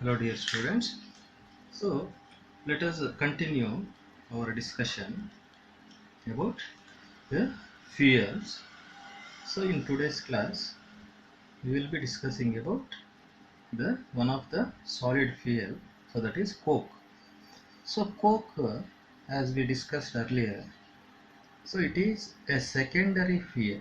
Hello dear students. So let us continue our discussion about the fuels. So in today's class we will be discussing about the one of the solid fuel, so that is coke. So coke, as we discussed earlier, so it is a secondary fuel.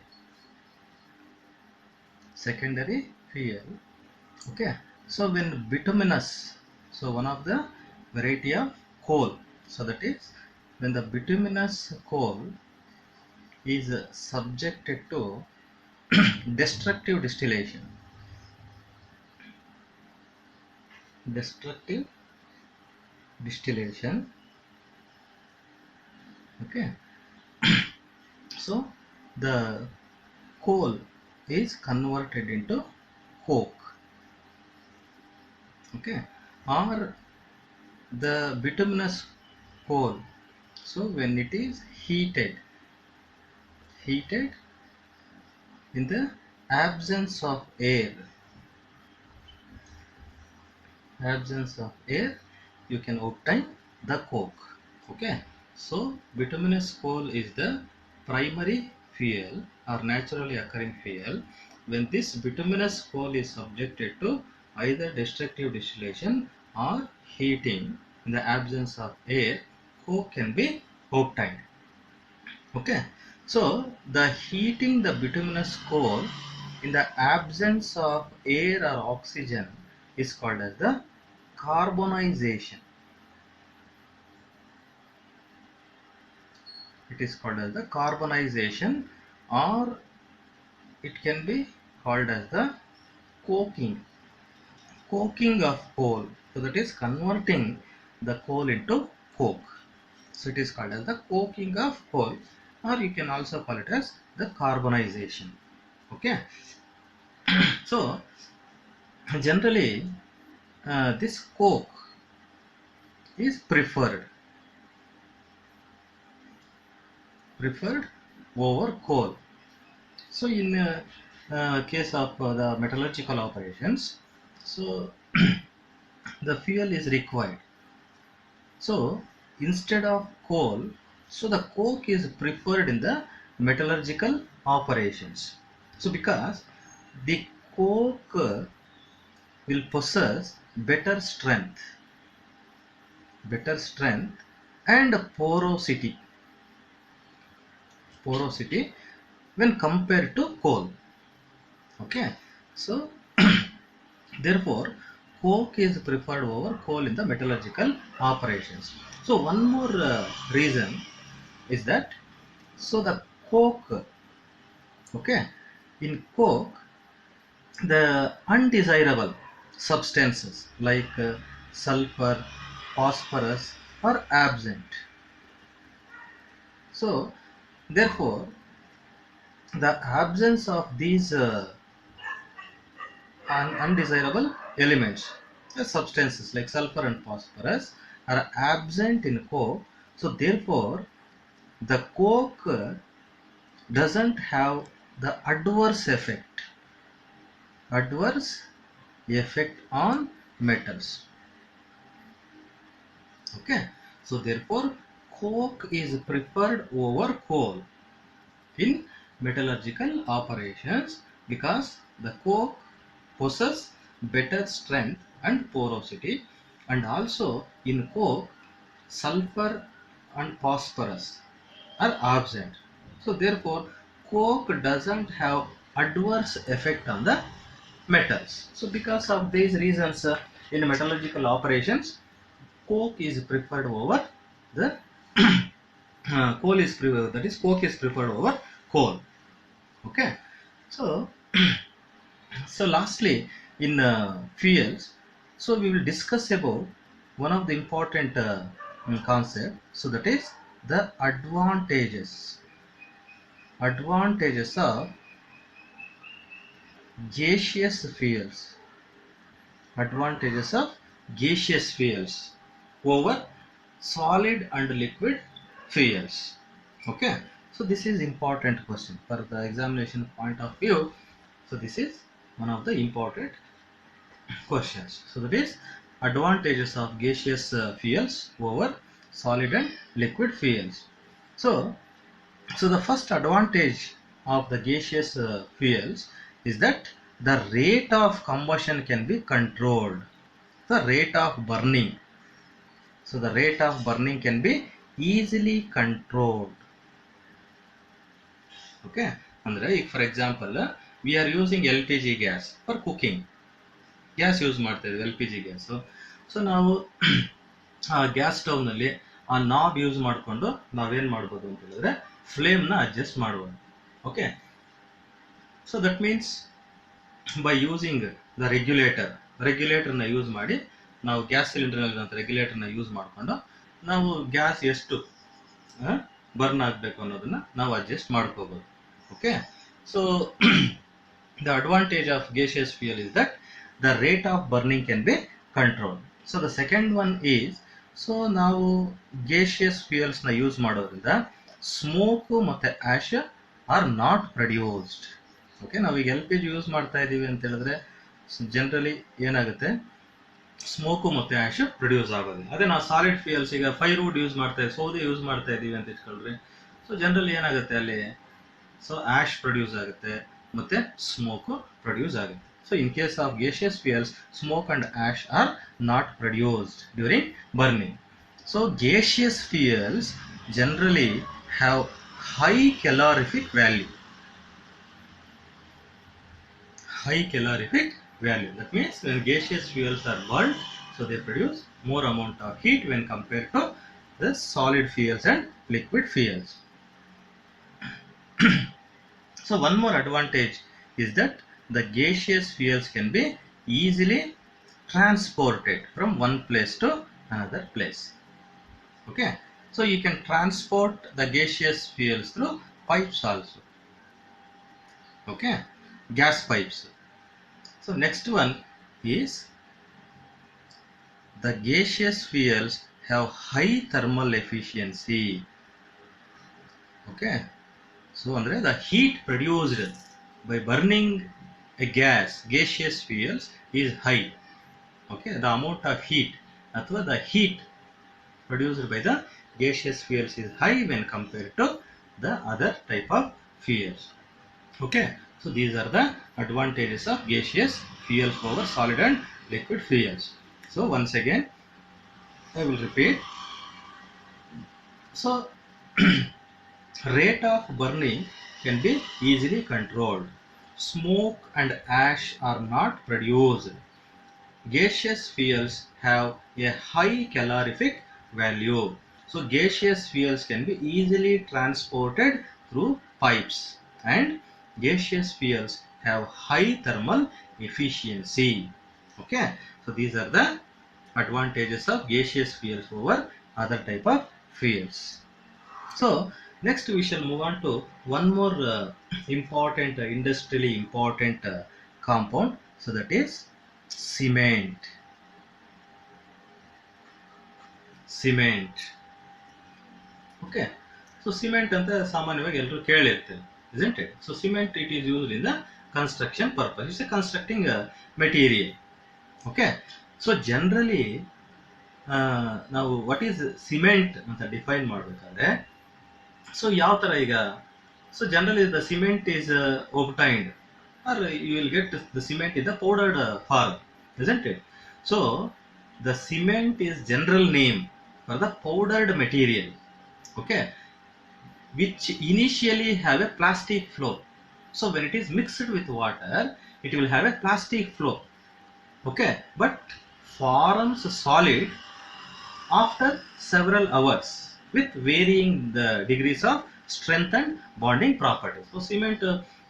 Okay, so when bituminous, so one of the variety of coal, so that is when the bituminous coal is subjected to destructive destructive distillation. Okay, so the coal is converted into coke. Okay, or the bituminous coal, so when it is heated in the absence of air, you can obtain the coke. Okay, so bituminous coal is the primary fuel or naturally occurring fuel. When this bituminous coal is subjected to either destructive distillation or heating in the absence of air, coke can be obtained. Okay, so the heating the bituminous coal in the absence of air or oxygen is called as the carbonization. It is called as the carbonization, or it can be called as the coking. Coking of coal. So that is converting the coal into coke. So it is called as the coking of coal, or you can also call it as the carbonization. Okay. So generally this coke is preferred over coal. So in case of the metallurgical operations, so the fuel is required. So instead of coal, so the coke is preferred in the metallurgical operations. So because the coke will possess better strength and porosity when compared to coal. Okay, so therefore coke is preferred over coal in the metallurgical operations. So one more reason is that, so the coke, okay, in coke the undesirable substances like sulfur, phosphorus are absent. So therefore the absence of these undesirable elements, the substances like sulfur and phosphorus are absent in coke. So therefore the coke doesn't have the adverse effect on metals. Okay, so therefore coke is preferred over coal in metallurgical operations because the coke possesses better strength and porosity, and also in coke sulfur and phosphorus are absent. So therefore coke doesn't have adverse effect on the metals. So because of these reasons, in metallurgical operations coke is preferred over the coke is preferred over coal. Okay, so so lastly in fuels, so we will discuss about one of the important concept, so that is the advantages of gaseous fuels advantages of gaseous fuels over solid and liquid fuels. Okay, so this is important question for the examination point of view. So this is one of the important questions. So that is advantages of gaseous fuels over solid and liquid fuels. So the first advantage of the gaseous fuels is that the rate of combustion can be controlled. The rate of burning. So the rate of burning can be easily controlled. Okay. Andre, for example, we are using LPG gas for cooking. Gas use ಮಾಡ್ತಾ ಇದ್ದೀವಿ LPG gas. So ನಾವು ಆ gas stove ನಲ್ಲಿ ಆ knob use ಮಾಡಿಕೊಂಡು ನಾವೇನ್ ಮಾಡ್ಬೋದು ಅಂತ ಹೇಳಿದ್ರೆ ಫ್ಲೇಮ್ ನ ಅಡ್ಜಸ್ಟ್ ಮಾಡಬಹುದು. Okay. So that means by using the regulator ನ ಯೂಸ್ ಮಾಡಿ ನಾವು ಗ್ಯಾಸ್ ಸಿಲಿಂಡರ್ ನಲ್ಲಿ ರೆಗ್ಯುಲೇಟರ್ ನ ಯೂಸ್ ಮಾಡಿಕೊಂಡು ನಾವು ಗ್ಯಾಸ್ ಎಷ್ಟು ಬರ್ನ್ ಆಗಬೇಕು ಅನ್ನೋದನ್ನ ನಾವು ಅಡ್ಜಸ್ಟ್ ಮಾಡ್ಕೋಬಹುದು. Okay. So the advantage of gaseous fuel is that the rate of burning can be controlled. So the second one is, so ನಾವು gaseous fuels ನ ಯೂಸ್ ಮಾಡೋದ್ರಿಂದ ಸ್ಮೋಕ್ ಮತ್ತೆ ಆಶ್ ಆರ್ ನಾಟ್ ಪ್ರೊಡ್ಯೂಸ್ಡ್. ಓಕೆ. ನಾವೀಗ LPG use ಮಾಡ್ತಾ ಇದೀವಿ ಅಂತ ಹೇಳಿದ್ರೆ generally ಏನಾಗುತ್ತೆ, ಸ್ಮೋಕು ಮತ್ತೆ ಆಶ್ ಪ್ರೊಡ್ಯೂಸ್ ಆಗೋದಿಲ್ಲ. ಅದೇ ನಾವು ಸಾಲಿಡ್ ಫ್ಯೂಯಲ್ಸ್ ಈಗ ಫೈರ್ವುಡ್ ಯೂಸ್ ಮಾಡ್ತಾ ಇದ್ದೀವಿ, ಸೌದೆ ಯೂಸ್ ಮಾಡ್ತಾ ಇದೀವಿ ಅಂತ ಇಟ್ಕೊಳ್ರಿ. ಸೊ ಜನರಲಿ ಏನಾಗುತ್ತೆ ಅಲ್ಲಿ, ಸೊ ಆಶ್ ಪ್ರೊಡ್ಯೂಸ್ ಆಗುತ್ತೆ ಮತ್ತೆ ಸ್ಮೋಕ್ ಪ್ರೊಡ್ಯೂಸ್ ಆಗುತ್ತೆ. So in case of gaseous fuels, smoke and ash are not produced during burning. So gaseous fuels generally have high calorific value. High calorific value. That means when gaseous fuels are burned, so they produce more amount of heat when compared to the solid fuels and liquid fuels. So one more advantage is that the gaseous fuels can be easily transported from one place to another place. Okay. So you can transport the gaseous fuels through pipes also. Okay. Gas pipes. So next one is the gaseous fuels have high thermal efficiency. Okay. So andre the heat produced by burning a gaseous fuels is high. Okay. The amount of heat athwa the heat produced by the gaseous fuels is high when compared to the other type of fuels. Okay. So these are the advantages of gaseous fuels over solid and liquid fuels. So once again I will repeat. So rate of burning can be easily controlled. Smoke and ash are not produced. Gaseous fuels have a high calorific value. So gaseous fuels can be easily transported through pipes, and gaseous fuels have high thermal efficiency. Okay. So these are the advantages of gaseous fuels over other type of fuels. So next we shall move on to one more important industrially important compound. So that is cement. Okay. So cement anta ಸಾಮಾನ್ಯವಾಗಿ ಎಲ್ಲರೂ ಕೇಳಿರ್ತಾರೆ, isn't it? So cement, it is used in the construction purpose. It's a constructing material. Okay. So generally ನಾವು what is cement ಅಂತ define ಮಾಡಬೇಕಾದ್ರೆ, so ಯಾವ ತರ ಈಗ, so generally the cement is obtained, or you will get the cement in the powdered form, isn't it? So the cement is general name for the powdered material. Okay. Which initially have a plastic flow. So when it is mixed with water, it will have a plastic flow. Okay. But forms solid after several hours with varying the degrees of strength and bonding properties. So cement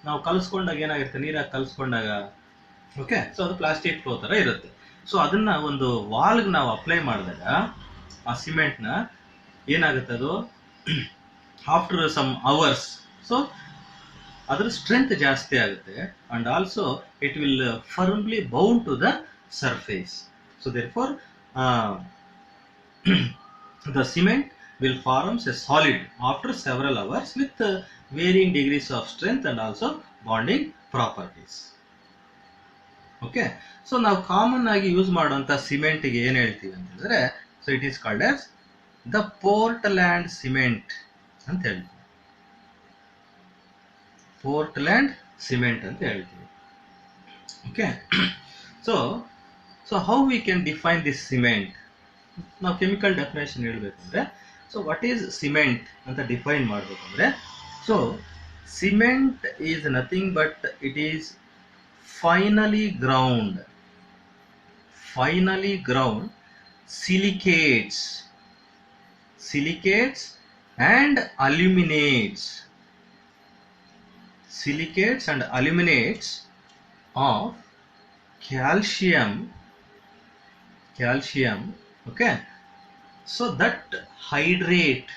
ನಾವು ಕಲಸ್ಕೊಂಡಾಗ ಏನಾಗಿರುತ್ತೆ, ನೀರಾಗಿ ಕಲಸ್ಕೊಂಡಾಗ, okay, so ಅದು plastic flow ತರ ಇರುತ್ತೆ. So ಅದನ್ನ ಒಂದು ವಾಲ್ಗೆ ನಾವು apply ಮಾಡಿದಾಗ ಆ ಸಿಮೆಂಟ್ ನ ಏನಾಗುತ್ತೆ, ಅದು ಆಫ್ಟರ್ ಸಮ್ ಅವರ್ಸ್, ಸೊ ಅದರ ಸ್ಟ್ರೆಂತ್ ಜಾಸ್ತಿ ಆಗುತ್ತೆ, and also it will firmly bound to the surface. So therefore the cement will forms a solid after several hours with varying degrees of strength and also bonding properties. Okay, so ನಾವು common ಆಗಿ use ಮಾಡುವಂತ ಸಿಮೆಂಟ್ಗೆ ಏನ್ ಹೇಳ್ತೀವಿ ಅಂತ ಹೇಳಿದ್ರೆ, so it is called as the Portland cement ಅಂತ ಹೇಳ್ತೀವಿ. Portland cement ಅಂತ ಹೇಳ್ತೀವಿ. Okay, so how we can define this cement? ನಾವು ಕೆಮಿಕಲ್ ಡೆಫಿನೇಷನ್ ಹೇಳ್ಬೇಕಂದ್ರೆ, ಸೊ ವಾಟ್ ಈಸ್ ಸಿಮೆಂಟ್ ಅಂತ ಡಿಫೈನ್ ಮಾಡ್ಬೇಕಂದ್ರೆ, so cement is nothing but it is finally ground silicates and aluminates of calcium, okay, so that hydrate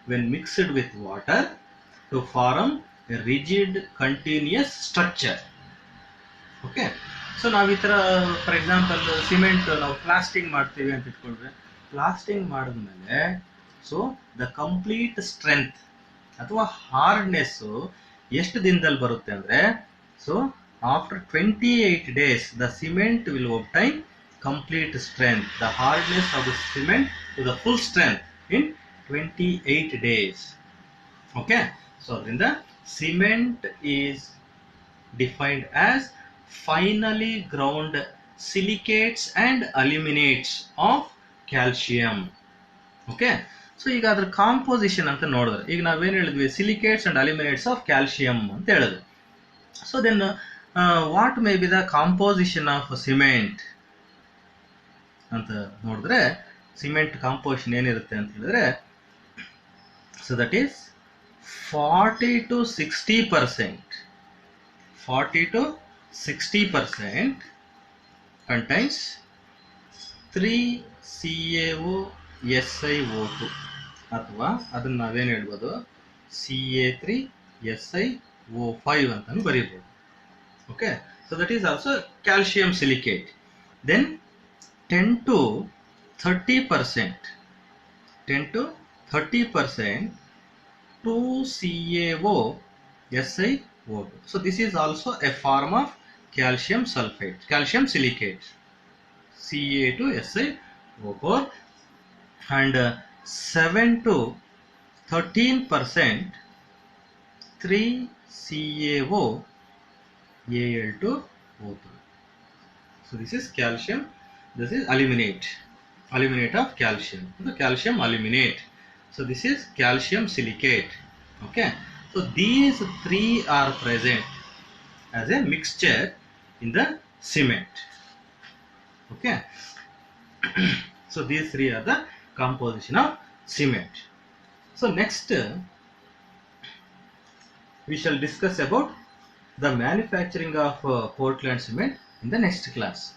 when mixed with water to form a rigid continuous structure. Okay, so ನಾವು ಈ ಥರ for example cement ನಾವು plastering ಮಾಡ್ತೀವಿ ಅಂತ ಇಟ್ಕೊಂಡ್ರೆ, plastering ಮಾಡಿದ್ಮೇಲೆ so the complete strength ಅಥವಾ ಹಾರ್ಡ್ನೆಸ್ಸು ಎಷ್ಟು ದಿನದಲ್ಲಿ ಬರುತ್ತೆ ಅಂದರೆ, so after 28 days the cement will obtain complete strength, the hardness of the cement to the full strength in 28 days. Okay, so ಅದರಿಂದ cement is defined as finally ground silicates and aluminates of calcium. Okay, so ಈಗ ಅದ್ರ composition ಅಂತ ನೋಡಿದ್ರೆ, ಈಗ ನಾವೇನು ಹೇಳಿದ್ವಿ, silicates and aluminates of calcium ಅಂತ ಹೇಳಿದ್ವಿ. So then what may be the composition of cement ಅಂತ ನೋಡಿದ್ರೆ, ಸಿಮೆಂಟ್ ಕಾಂಪೋಸಿಷನ್ ಏನಿರುತ್ತೆ ಅಂತ ಹೇಳಿದ್ರೆ, so that is 40 to 60% contains 3CaOSiO2 ಅಥವಾ ಅದನ್ನ ನಾವೇನು ಹೇಳ್ಬೋದು, Ca3SiO5 ಅಂತ ಬರೀಬಹುದು. Okay, so that is also calcium silicate. Then 10 to 30% 2CaOSiO2. So this is also a form of calcium sulfate, calcium silicate, Ca2SiO4. And 7 to 13% 3CaOAl2O3. So this is calcium, this is aluminate of calcium, the calcium aluminate. So this is calcium silicate. Okay, so these three are present as a mixture in the cement. Okay, so these three are the composition of cement. So next we shall discuss about the manufacturing of Portland cement in the next class.